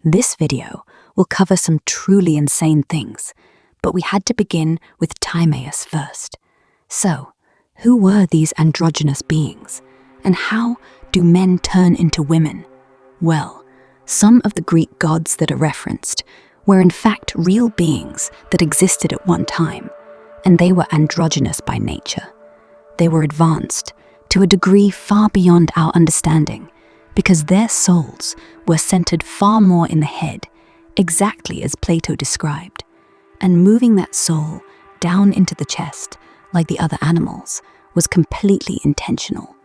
This video will cover some truly insane things, but we had to begin with Timaeus first. So, who were these androgynous beings? And how do men turn into women? Well, some of the Greek gods that are referenced were in fact real beings that existed at one time, and they were androgynous by nature. They were advanced to a degree far beyond our understanding, because their souls were centered far more in the head, exactly as Plato described, and moving that soul down into the chest, like the other animals, was completely intentional.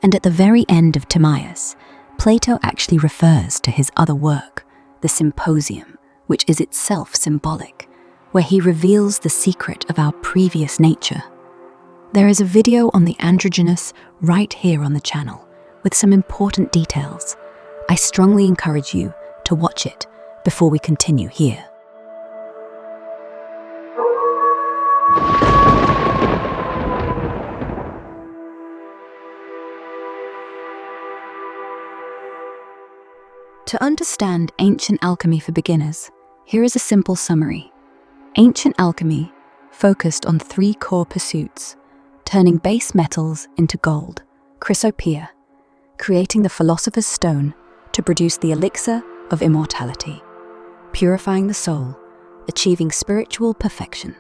And at the very end of Timaeus, Plato actually refers to his other work, the Symposium, which is itself symbolic, where he reveals the secret of our previous nature. There is a video on the androgynous right here on the channel, with some important details. I strongly encourage you to watch it before we continue here. To understand ancient alchemy for beginners, here is a simple summary. Ancient alchemy focused on 3 core pursuits: turning base metals into gold, chrysopoeia, creating the philosopher's stone to produce the elixir of immortality, purifying the soul, achieving spiritual perfection.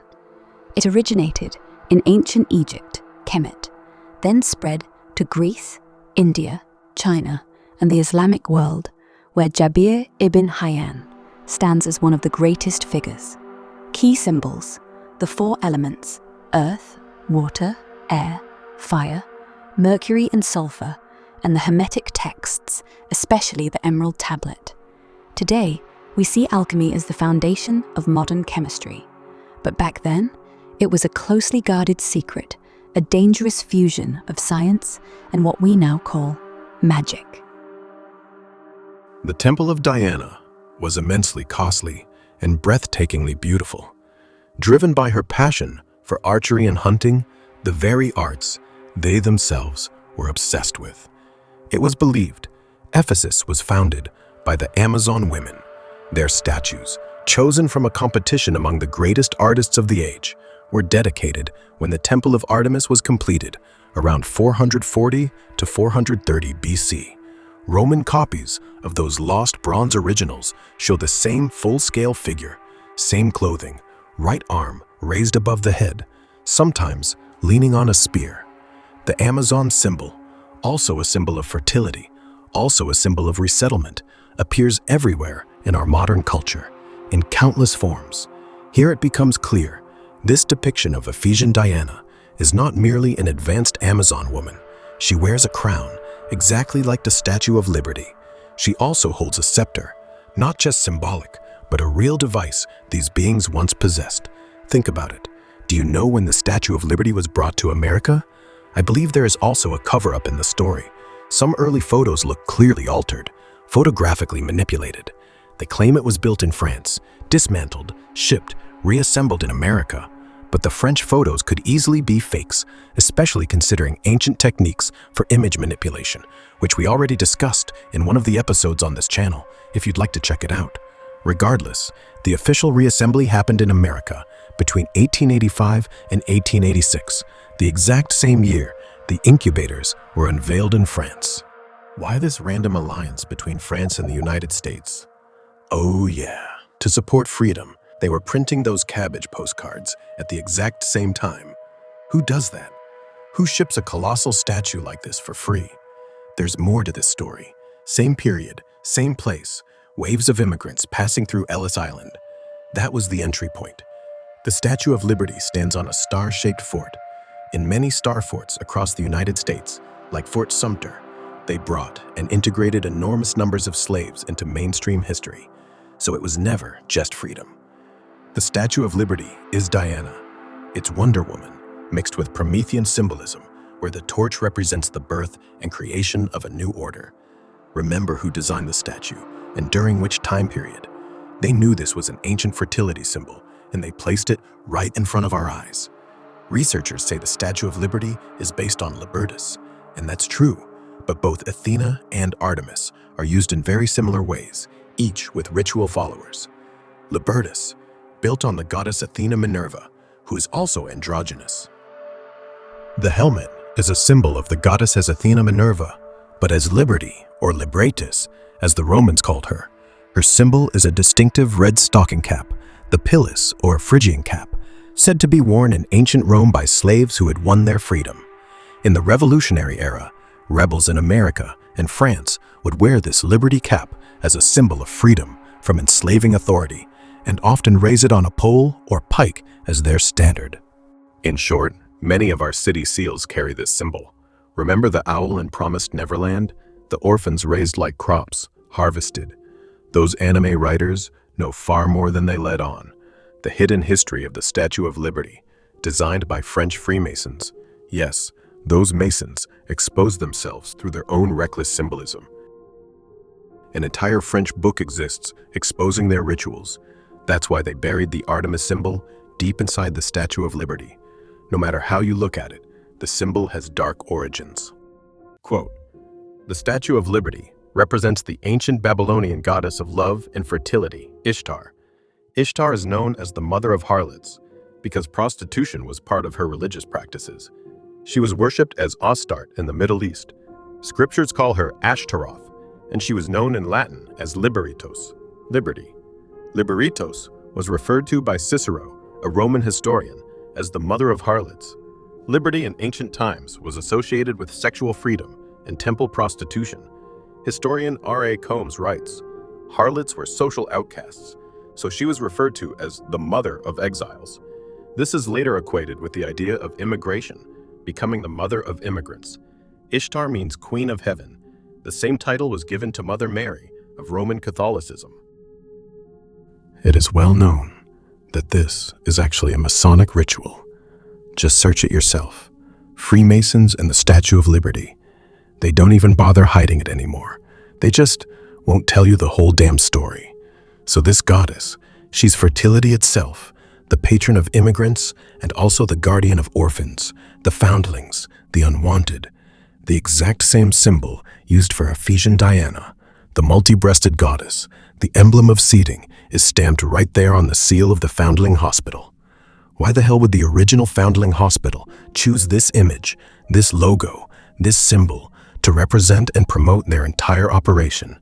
It originated in ancient Egypt, Kemet, then spread to Greece, India, China, and the Islamic world, where Jabir ibn Hayyan stands as one of the greatest figures. Key symbols: the 4 elements, earth, water, air, fire, mercury and sulfur, and the Hermetic texts, especially the Emerald Tablet. Today, we see alchemy as the foundation of modern chemistry. But back then, it was a closely guarded secret, a dangerous fusion of science and what we now call magic. The Temple of Diana was immensely costly and breathtakingly beautiful. Driven by her passion for archery and hunting, the very arts they themselves were obsessed with. It was believed Ephesus was founded by the Amazon women. Their statues, chosen from a competition among the greatest artists of the age, were dedicated when the Temple of Artemis was completed around 440 to 430 BC. Roman copies of those lost bronze originals show the same full-scale figure, same clothing, right arm raised above the head, sometimes leaning on a spear. The Amazon symbol, also a symbol of fertility, also a symbol of resettlement, appears everywhere in our modern culture, in countless forms. Here it becomes clear, this depiction of Ephesian Diana is not merely an advanced Amazon woman. She wears a crown, exactly like the Statue of Liberty. She also holds a scepter, not just symbolic, but a real device these beings once possessed. Think about it. Do you know when the Statue of Liberty was brought to America? I believe there is also a cover-up in the story. Some early photos look clearly altered, photographically manipulated. They claim it was built in France, dismantled, shipped, reassembled in America. But the French photos could easily be fakes, especially considering ancient techniques for image manipulation, which we already discussed in one of the episodes on this channel, if you'd like to check it out. Regardless, the official reassembly happened in America between 1885 and 1886, the exact same year the incubators were unveiled in France. Why this random alliance between France and the United States? Oh yeah, to support freedom. They were printing those cabbage postcards at the exact same time. Who does that? Who ships a colossal statue like this for free? There's more to this story. Same period, same place, waves of immigrants passing through Ellis Island. That was the entry point. The Statue of Liberty stands on a star-shaped fort. In many star forts across the United States, like Fort Sumter, they brought and integrated enormous numbers of slaves into mainstream history. So it was never just freedom. The Statue of Liberty is Diana. It's Wonder Woman, mixed with Promethean symbolism, where the torch represents the birth and creation of a new order. Remember who designed the statue, and during which time period. They knew this was an ancient fertility symbol, and they placed it right in front of our eyes. Researchers say the Statue of Liberty is based on Libertas, and that's true, but both Athena and Artemis are used in very similar ways, each with ritual followers. Libertas, built on the goddess Athena Minerva, who is also androgynous. The helmet is a symbol of the goddess as Athena Minerva, but as Liberty, or Libratus, as the Romans called her. Her symbol is a distinctive red stocking cap, the pilus, or Phrygian cap, said to be worn in ancient Rome by slaves who had won their freedom. In the Revolutionary era, rebels in America and France would wear this liberty cap as a symbol of freedom from enslaving authority, and often raise it on a pole or pike as their standard. In short, many of our city seals carry this symbol. Remember the owl in Promised Neverland? The orphans raised like crops, harvested. Those anime writers know far more than they let on. The hidden history of the Statue of Liberty, designed by French Freemasons. Yes, those Masons exposed themselves through their own reckless symbolism. An entire French book exists exposing their rituals. That's why they buried the Artemis symbol deep inside the Statue of Liberty. No matter how you look at it, the symbol has dark origins. Quote, "The Statue of Liberty represents the ancient Babylonian goddess of love and fertility, Ishtar. Ishtar is known as the mother of harlots because prostitution was part of her religious practices. She was worshipped as Astarte in the Middle East. Scriptures call her Ashtaroth, and she was known in Latin as Liberitos, liberty. Liberitos was referred to by Cicero, a Roman historian, as the mother of harlots. Liberty in ancient times was associated with sexual freedom and temple prostitution. Historian R.A. Combs writes, harlots were social outcasts, so she was referred to as the mother of exiles. This is later equated with the idea of immigration, becoming the mother of immigrants. Ishtar means Queen of Heaven. The same title was given to Mother Mary of Roman Catholicism. It is well known that this is actually a Masonic ritual. Just search it yourself. Freemasons and the Statue of Liberty. They don't even bother hiding it anymore. They just won't tell you the whole damn story. So this goddess, she's fertility itself, the patron of immigrants and also the guardian of orphans, the foundlings, the unwanted. The exact same symbol used for Ephesian Diana, the multi-breasted goddess, the emblem of seeding, is stamped right there on the seal of the Foundling Hospital. Why the hell would the original Foundling Hospital choose this image, this logo, this symbol to represent and promote their entire operation?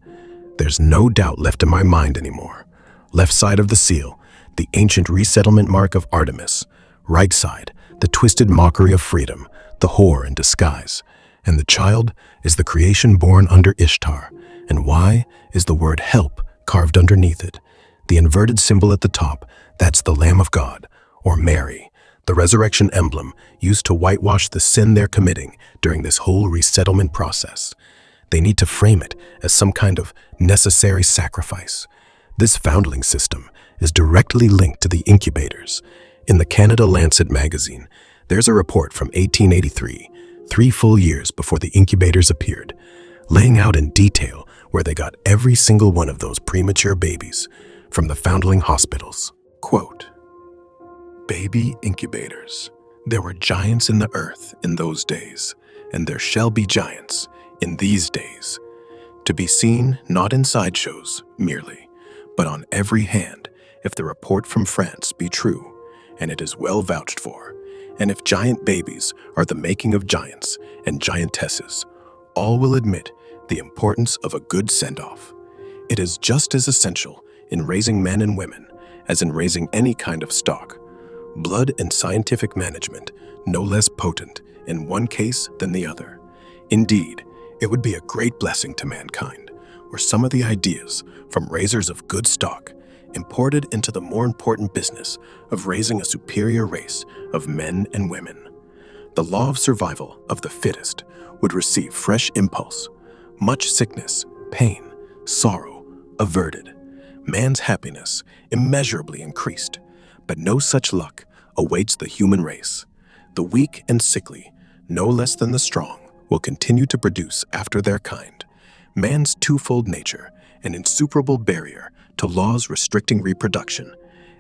There's no doubt left in my mind anymore. Left side of the seal, the ancient resettlement mark of Artemis. Right side, the twisted mockery of freedom, the whore in disguise. And the child is the creation born under Ishtar. And why is the word help carved underneath it? The inverted symbol at the top, that's the Lamb of God, or Mary, the resurrection emblem used to whitewash the sin they're committing during this whole resettlement process. They need to frame it as some kind of necessary sacrifice. This foundling system is directly linked to the incubators. In the Canada Lancet magazine, there's a report from 1883, 3 full years before the incubators appeared, laying out in detail where they got every single one of those premature babies from the foundling hospitals. Quote, "Baby incubators. There were giants in the earth in those days, and there shall be giants in these days, to be seen not in sideshows merely, but on every hand, if the report from France be true, and it is well vouched for, and if giant babies are the making of giants and giantesses, all will admit the importance of a good send-off. It is just as essential in raising men and women as in raising any kind of stock. Blood and scientific management no less potent in one case than the other. Indeed, it would be a great blessing to mankind were some of the ideas from raisers of good stock imported into the more important business of raising a superior race of men and women. The law of survival of the fittest would receive fresh impulse, much sickness, pain, sorrow averted, man's happiness immeasurably increased, but no such luck awaits the human race. The weak and sickly, no less than the strong, will continue to produce after their kind. Man's twofold nature, an insuperable barrier to laws restricting reproduction,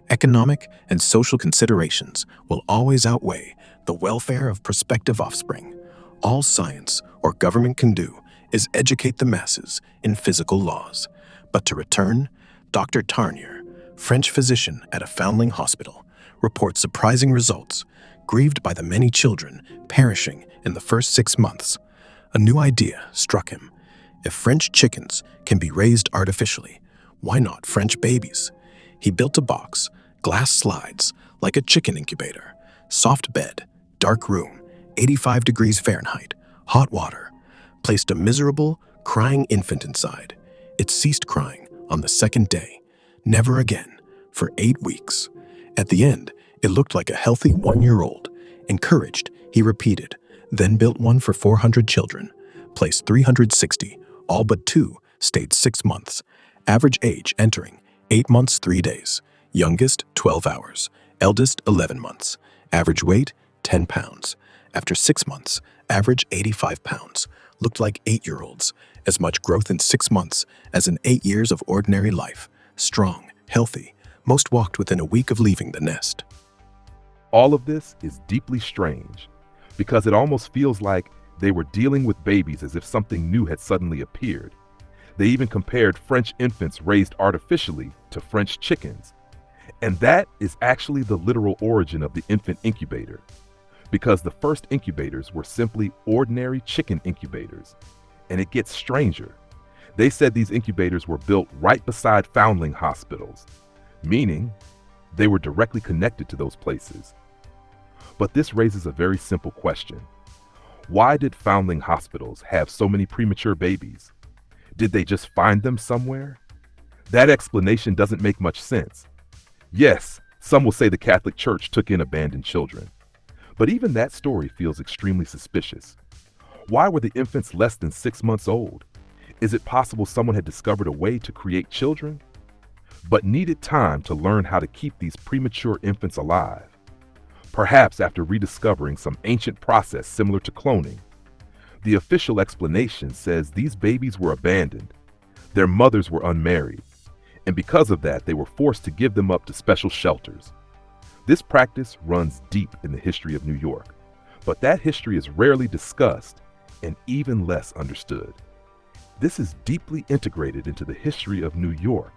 economic and social considerations will always outweigh the welfare of prospective offspring. All science or government can do is educate the masses in physical laws. But to return Dr. Tarnier, French physician at a foundling hospital, reports surprising results, grieved by the many children perishing in the first 6 months. A new idea struck him. If French chickens can be raised artificially, why not French babies? He built a box, glass slides, like a chicken incubator, soft bed, dark room, 85 degrees Fahrenheit, hot water, placed a miserable, crying infant inside. It ceased crying on the second day, never again, for 8 weeks. At the end, it looked like a healthy 1-year-old. Encouraged, he repeated, then built one for 400 children, placed 360, all but 2 stayed 6 months. Average age entering, 8 months 3 days. Youngest, 12 hours. Eldest, 11 months. Average weight, 10 pounds. After 6 months, average 85 pounds. Looked like 8-year-olds. As much growth in 6 months as in 8 years of ordinary life. Strong, healthy. Most walked within a week of leaving the nest. All of this is deeply strange because it almost feels like they were dealing with babies as if something new had suddenly appeared. They even compared French infants raised artificially to French chickens. And that is actually the literal origin of the infant incubator, because the first incubators were simply ordinary chicken incubators. And it gets stranger. They said these incubators were built right beside foundling hospitals, meaning they were directly connected to those places. But this raises a very simple question. Why did foundling hospitals have so many premature babies? Did they just find them somewhere? That explanation doesn't make much sense. Yes, some will say the Catholic Church took in abandoned children. But even that story feels extremely suspicious. Why were the infants less than 6 months old? Is it possible someone had discovered a way to create children, but needed time to learn how to keep these premature infants alive? Perhaps after rediscovering some ancient process similar to cloning. The official explanation says these babies were abandoned. Their mothers were unmarried, and because of that, they were forced to give them up to special shelters. This practice runs deep in the history of New York, but that history is rarely discussed and even less understood. This is deeply integrated into the history of New York,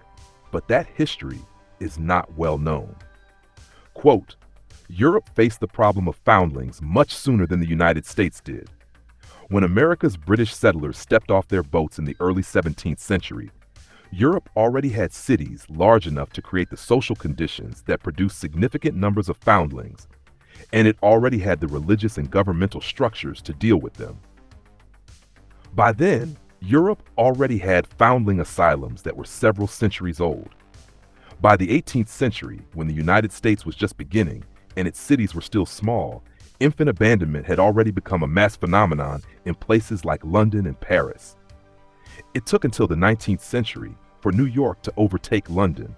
but that history is not well known. Quote, Europe faced the problem of foundlings much sooner than the United States did. When America's British settlers stepped off their boats in the early 17th century, Europe already had cities large enough to create the social conditions that produced significant numbers of foundlings, and it already had the religious and governmental structures to deal with them. By then, Europe already had foundling asylums that were several centuries old. By the 18th century, when the United States was just beginning and its cities were still small, infant abandonment had already become a mass phenomenon in places like London and Paris. It took until the 19th century for New York to overtake London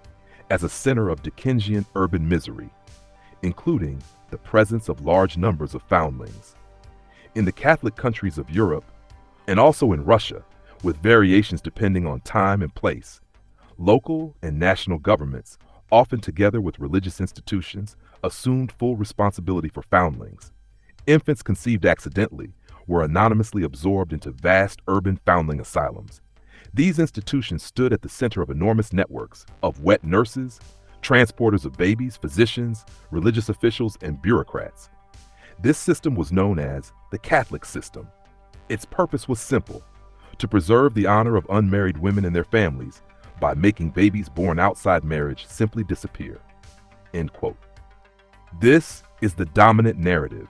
as a center of Dickensian urban misery, including the presence of large numbers of foundlings. In the Catholic countries of Europe, and also in Russia, with variations depending on time and place, local and national governments, often together with religious institutions, assumed full responsibility for foundlings. Infants conceived accidentally were anonymously absorbed into vast urban foundling asylums. These institutions stood at the center of enormous networks of wet nurses, transporters of babies, physicians, religious officials, and bureaucrats. This system was known as the Catholic system. Its purpose was simple: to preserve the honor of unmarried women and their families by making babies born outside marriage simply disappear. End quote. This is the dominant narrative,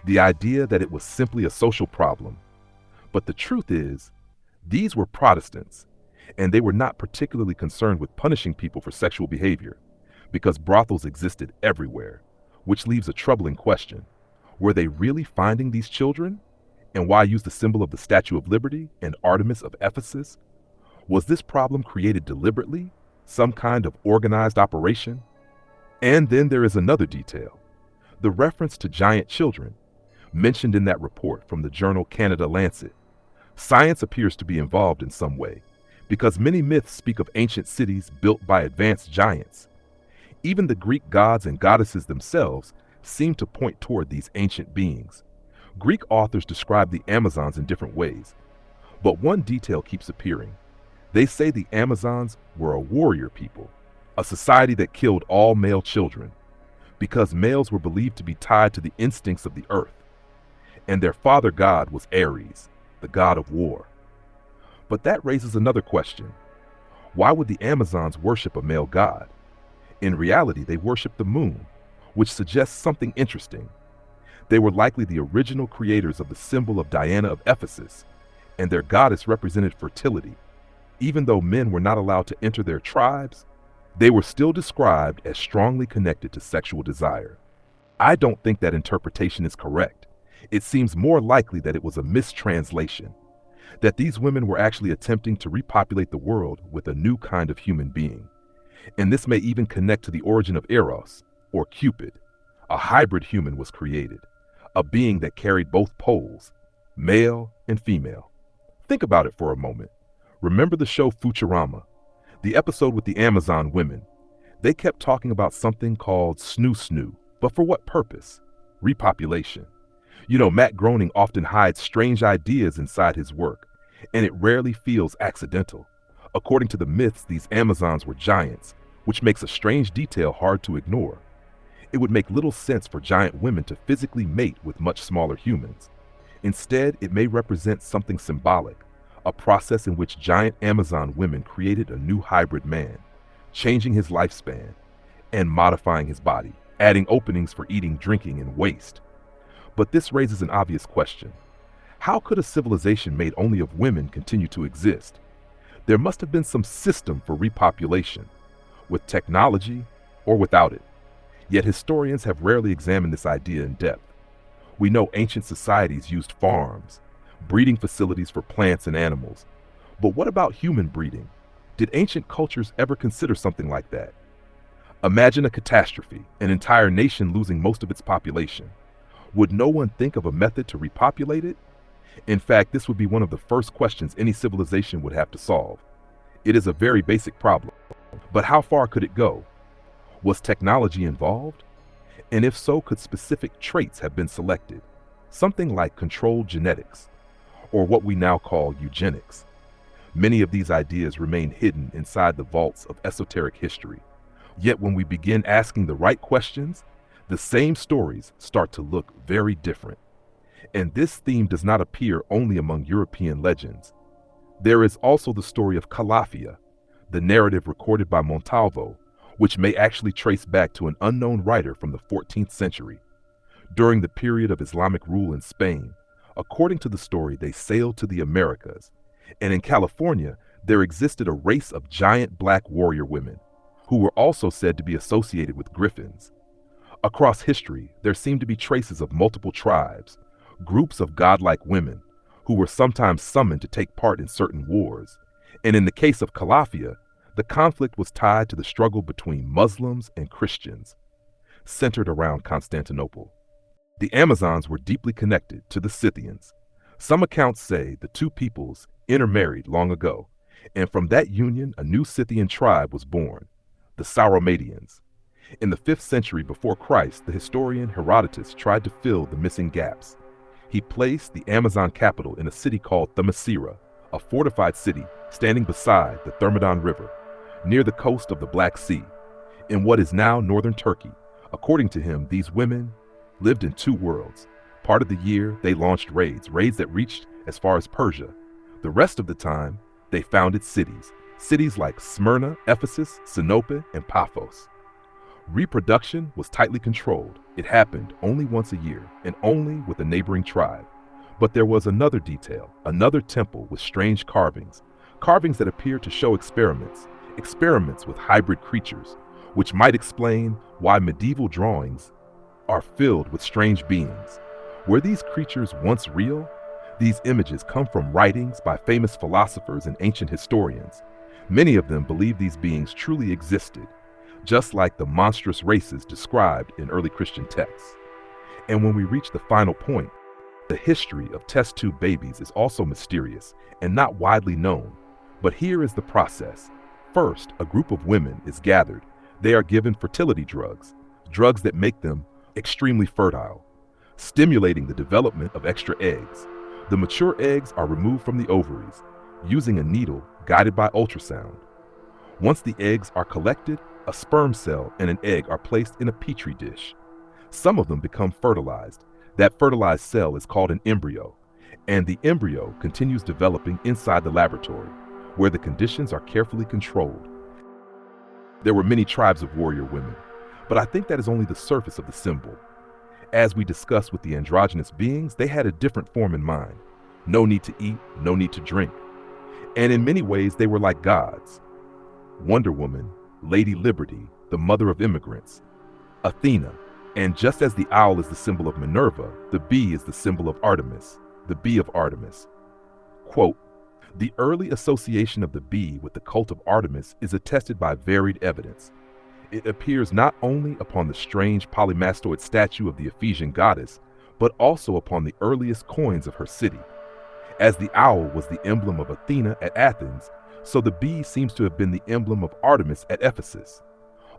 the idea that it was simply a social problem. But the truth is, these were Protestants, and they were not particularly concerned with punishing people for sexual behavior, because brothels existed everywhere, which leaves a troubling question. Were they really finding these children? And why use the symbol of the Statue of Liberty and Artemis of Ephesus? Was this problem created deliberately, some kind of organized operation? And then there is another detail, the reference to giant children, mentioned in that report from the journal Canada Lancet. Science appears to be involved in some way, because many myths speak of ancient cities built by advanced giants. Even the Greek gods and goddesses themselves seem to point toward these ancient beings. Greek authors describe the Amazons in different ways, but one detail keeps appearing. They say the Amazons were a warrior people, a society that killed all male children because males were believed to be tied to the instincts of the earth, and their father god was Ares, the god of war. But that raises another question. Why would the Amazons worship a male god? In reality, they worship the moon, which suggests something interesting. They were likely the original creators of the symbol of Diana of Ephesus, and their goddess represented fertility. Even though men were not allowed to enter their tribes, they were still described as strongly connected to sexual desire. I don't think that interpretation is correct. It seems more likely that it was a mistranslation, that these women were actually attempting to repopulate the world with a new kind of human being. And this may even connect to the origin of Eros, or Cupid. A hybrid human was created, a being that carried both poles, male and female. Think about it for a moment. Remember the show Futurama, the episode with the Amazon women. They kept talking about something called snoo, but for what purpose? Repopulation. You know, Matt Groening often hides strange ideas inside his work, and it rarely feels accidental. According to the myths, these Amazons were giants, which makes a strange detail hard to ignore. It would make little sense for giant women to physically mate with much smaller humans. Instead, it may represent something symbolic, a process in which giant Amazon women created a new hybrid man, changing his lifespan and modifying his body, adding openings for eating, drinking, and waste. But this raises an obvious question. How could a civilization made only of women continue to exist? There must have been some system for repopulation, with technology or without it. Yet historians have rarely examined this idea in depth. We know ancient societies used farms, breeding facilities for plants and animals. But what about human breeding? Did ancient cultures ever consider something like that? Imagine a catastrophe, an entire nation losing most of its population. Would no one think of a method to repopulate it? In fact, this would be one of the first questions any civilization would have to solve. It is a very basic problem, but how far could it go? Was technology involved? And if so, could specific traits have been selected? Something like controlled genetics, or what we now call eugenics. Many of these ideas remain hidden inside the vaults of esoteric history. Yet when we begin asking the right questions, the same stories start to look very different. And this theme does not appear only among European legends. There is also the story of Calafia, the narrative recorded by Montalvo, which may actually trace back to an unknown writer from the 14th century. During the period of Islamic rule in Spain, according to the story, they sailed to the Americas, and in California, there existed a race of giant black warrior women, who were also said to be associated with griffins. Across history, there seem to be traces of multiple tribes, groups of godlike women, who were sometimes summoned to take part in certain wars. And in the case of Calafia, the conflict was tied to the struggle between Muslims and Christians, centered around Constantinople. The Amazons were deeply connected to the Scythians. Some accounts say the two peoples intermarried long ago, and from that union a new Scythian tribe was born, the Sauromatians. In the 5th century before Christ, the historian Herodotus tried to fill the missing gaps. He placed the Amazon capital in a city called Themyscira, a fortified city standing beside the Thermodon River, near the coast of the Black Sea, in what is now northern Turkey. According to him, these women lived in two worlds. Part of the year, they launched raids that reached as far as Persia. The rest of the time, they founded cities like Smyrna, Ephesus, Sinope, and Paphos. Reproduction was tightly controlled. It happened only once a year, and only with a neighboring tribe. But there was another detail, another temple with strange carvings that appeared to show experiments with hybrid creatures, which might explain why medieval drawings are filled with strange beings. Were these creatures once real? These images come from writings by famous philosophers and ancient historians. Many of them believe these beings truly existed, just like the monstrous races described in early Christian texts. And when we reach the final point, the history of test tube babies is also mysterious and not widely known. But here is the process. First, a group of women is gathered. They are given fertility drugs that make them extremely fertile, stimulating the development of extra eggs. The mature eggs are removed from the ovaries. Using a needle guided by ultrasound. Once the eggs are collected, a sperm cell and an egg are placed in a petri dish. Some of them become fertilized. That fertilized cell is called an embryo, and the embryo continues developing inside the laboratory, where the conditions are carefully controlled. There were many tribes of warrior women, but I think that is only the surface of the symbol. As we discussed with the androgynous beings, they had a different form in mind. No need to eat, no need to drink. And in many ways, they were like gods. Wonder Woman, Lady Liberty, the mother of immigrants, Athena, and just as the owl is the symbol of Minerva, the bee is the symbol of Artemis, the bee of Artemis. Quote, "The early association of the bee with the cult of Artemis is attested by varied evidence. It appears not only upon the strange polymastoid statue of the Ephesian goddess, but also upon the earliest coins of her city. As the owl was the emblem of Athena at Athens, so the bee seems to have been the emblem of Artemis at Ephesus.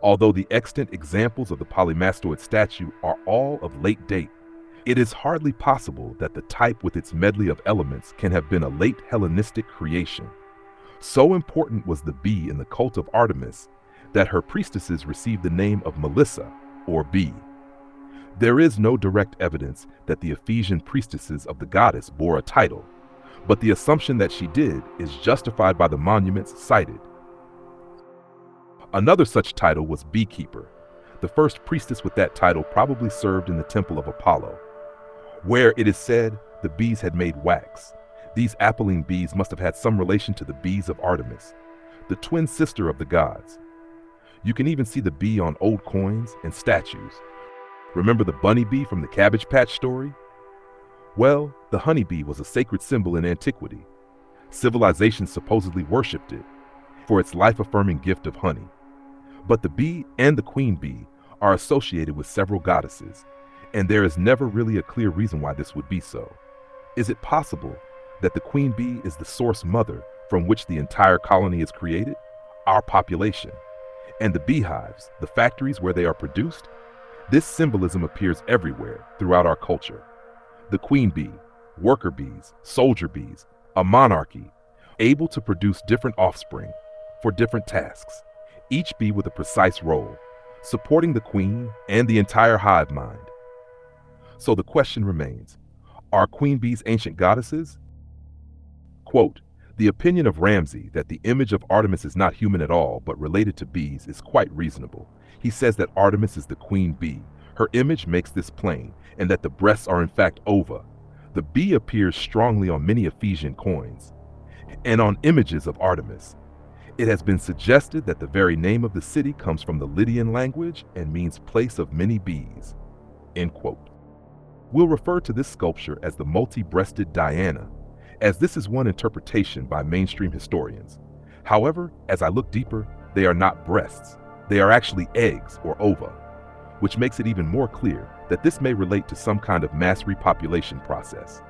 Although the extant examples of the polymastoid statue are all of late date, it is hardly possible that the type with its medley of elements can have been a late Hellenistic creation. So important was the bee in the cult of Artemis that her priestesses received the name of Melissa, or bee. There is no direct evidence that the Ephesian priestesses of the goddess bore a title, but the assumption that she did is justified by the monuments cited. Another such title was beekeeper. The first priestess with that title probably served in the temple of Apollo, where it is said the bees had made wax. These Apolline bees must have had some relation to the bees of Artemis, the twin sister of the gods. You can even see the bee on old coins and statues. Remember the bunny bee from the Cabbage Patch story? Well, the honeybee was a sacred symbol in antiquity. Civilization supposedly worshipped it for its life-affirming gift of honey. But the bee and the queen bee are associated with several goddesses, and there is never really a clear reason why this would be so. Is it possible that the queen bee is the source mother from which the entire colony is created, our population, and the beehives, the factories where they are produced? This symbolism appears everywhere throughout our culture. The queen bee, worker bees, soldier bees, a monarchy, able to produce different offspring for different tasks, each bee with a precise role, supporting the queen and the entire hive mind. So the question remains, are queen bees ancient goddesses? Quote, "The opinion of Ramsay that the image of Artemis is not human at all but related to bees is quite reasonable. He says that Artemis is the queen bee. Her image makes this plain, and that the breasts are in fact ova. The bee appears strongly on many Ephesian coins and on images of Artemis. It has been suggested that the very name of the city comes from the Lydian language and means place of many bees." End quote. We'll refer to this sculpture as the multi-breasted Diana, as this is one interpretation by mainstream historians. However, as I look deeper, they are not breasts. They are actually eggs or ova, which makes it even more clear that this may relate to some kind of mass repopulation process.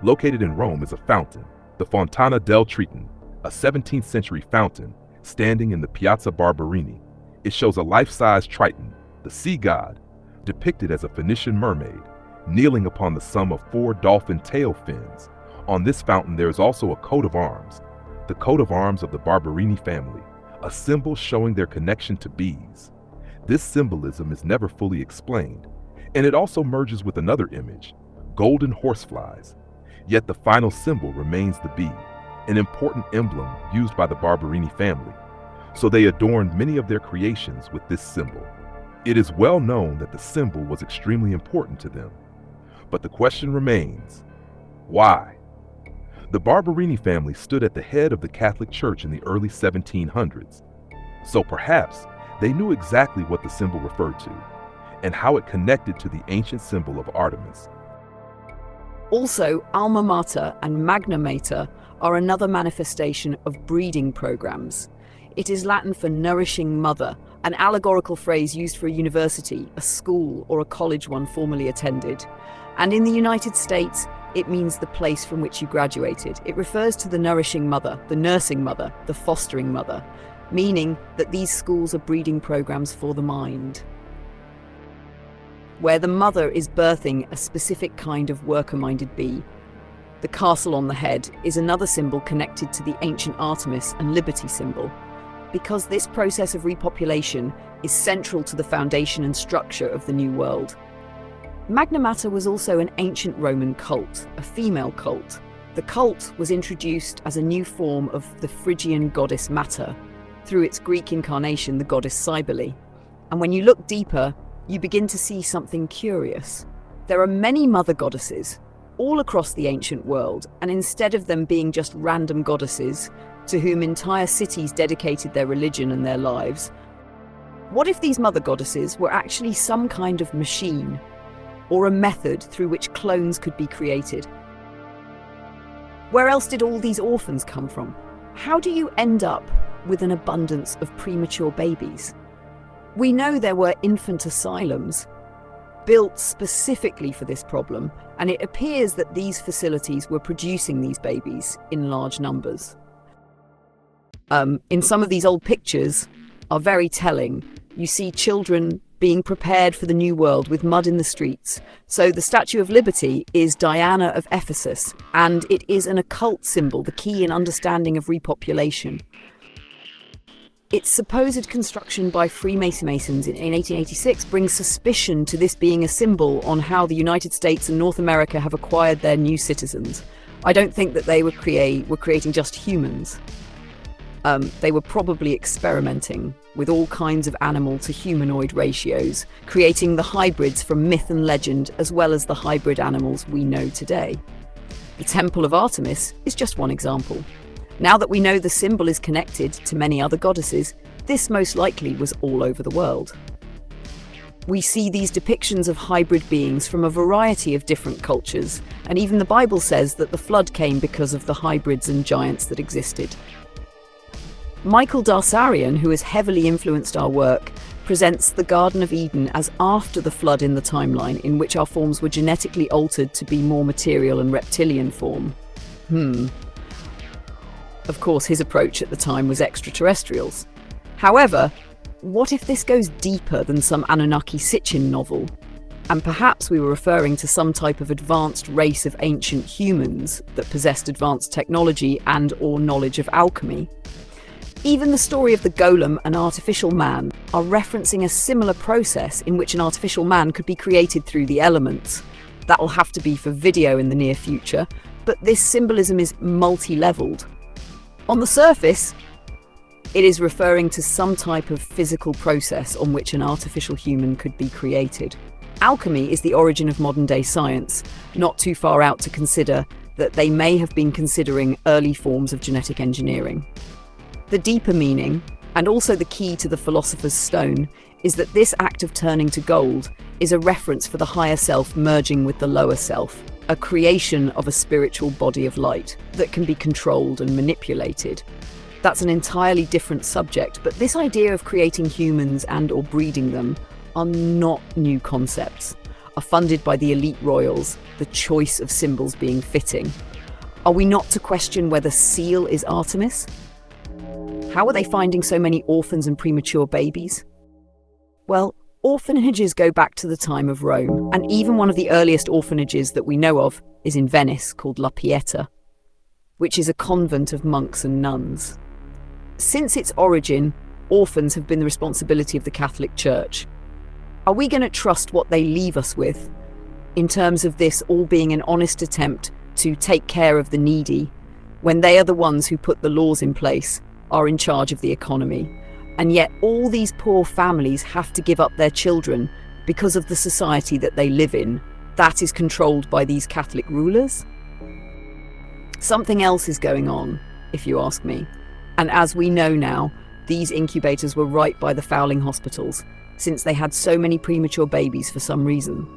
Located in Rome is a fountain, the Fontana del Triton, a 17th century fountain standing in the Piazza Barberini. It shows a life-size Triton, the sea god, depicted as a Phoenician mermaid, kneeling upon the sum of 4 dolphin tail fins. On this fountain there is also a coat of arms, the coat of arms of the Barberini family, a symbol showing their connection to bees. This symbolism is never fully explained, and it also merges with another image, golden horseflies. Yet the final symbol remains the bee, an important emblem used by the Barberini family, so they adorned many of their creations with this symbol. It is well known that the symbol was extremely important to them. But the question remains, why? The Barberini family stood at the head of the Catholic Church in the early 1700s, so perhaps they knew exactly what the symbol referred to and how it connected to the ancient symbol of Artemis. Also, alma mater and magna mater are another manifestation of breeding programs. It is Latin for nourishing mother, an allegorical phrase used for a university, a school, or a college one formerly attended. And in the United States, it means the place from which you graduated. It refers to the nourishing mother, the nursing mother, the fostering mother, meaning that these schools are breeding programs for the mind, where the mother is birthing a specific kind of worker-minded bee. The castle on the head is another symbol connected to the ancient Artemis and liberty symbol, because this process of repopulation is central to the foundation and structure of the New World. Magna Mater was also an ancient Roman cult, a female cult. The cult was introduced as a new form of the Phrygian goddess Mater, through its Greek incarnation, the goddess Cybele. And when you look deeper, you begin to see something curious. There are many mother goddesses all across the ancient world, and instead of them being just random goddesses to whom entire cities dedicated their religion and their lives, what if these mother goddesses were actually some kind of machine or a method through which clones could be created? Where else did all these orphans come from? How do you end up with an abundance of premature babies? We know there were infant asylums built specifically for this problem, and it appears that these facilities were producing these babies in large numbers. In some of these old pictures are very telling. You see children being prepared for the new world with mud in the streets. So the Statue of Liberty is Diana of Ephesus, and it is an occult symbol, the key in understanding of repopulation. Its supposed construction by Freemasons in 1886 brings suspicion to this being a symbol on how the United States and North America have acquired their new citizens. I don't think that they were creating just humans. They were probably experimenting with all kinds of animal to humanoid ratios, creating the hybrids from myth and legend, as well as the hybrid animals we know today. The Temple of Artemis is just one example. Now that we know the symbol is connected to many other goddesses, this most likely was all over the world. We see these depictions of hybrid beings from a variety of different cultures, and even the Bible says that the flood came because of the hybrids and giants that existed. Michael Darsarian, who has heavily influenced our work, presents the Garden of Eden as after the flood in the timeline, in which our forms were genetically altered to be more material and reptilian form. Of course, his approach at the time was extraterrestrials. However, what if this goes deeper than some Anunnaki Sitchin novel? And perhaps we were referring to some type of advanced race of ancient humans that possessed advanced technology and/or knowledge of alchemy. Even the story of the golem, an artificial man, are referencing a similar process in which an artificial man could be created through the elements. That will have to be for video in the near future, but this symbolism is multi-leveled. On the surface, it is referring to some type of physical process on which an artificial human could be created. Alchemy is the origin of modern-day science, not too far out to consider that they may have been considering early forms of genetic engineering. The deeper meaning, and also the key to the Philosopher's Stone, is that this act of turning to gold is a reference for the higher self merging with the lower self, a creation of a spiritual body of light that can be controlled and manipulated. That's an entirely different subject, but this idea of creating humans and/or breeding them are not new concepts, are funded by the elite royals, the choice of symbols being fitting. Are we not to question whether Seal is Artemis? How are they finding so many orphans and premature babies? Well, orphanages go back to the time of Rome, and even one of the earliest orphanages that we know of is in Venice, called La Pieta, which is a convent of monks and nuns. Since its origin, orphans have been the responsibility of the Catholic Church. Are we going to trust what they leave us with, in terms of this all being an honest attempt to take care of the needy, when they are the ones who put the laws in place, are in charge of the economy, and yet all these poor families have to give up their children because of the society that they live in, that is controlled by these Catholic rulers? Something else is going on, if you ask me. And as we know now, these incubators were right by the fouling hospitals, since they had so many premature babies for some reason.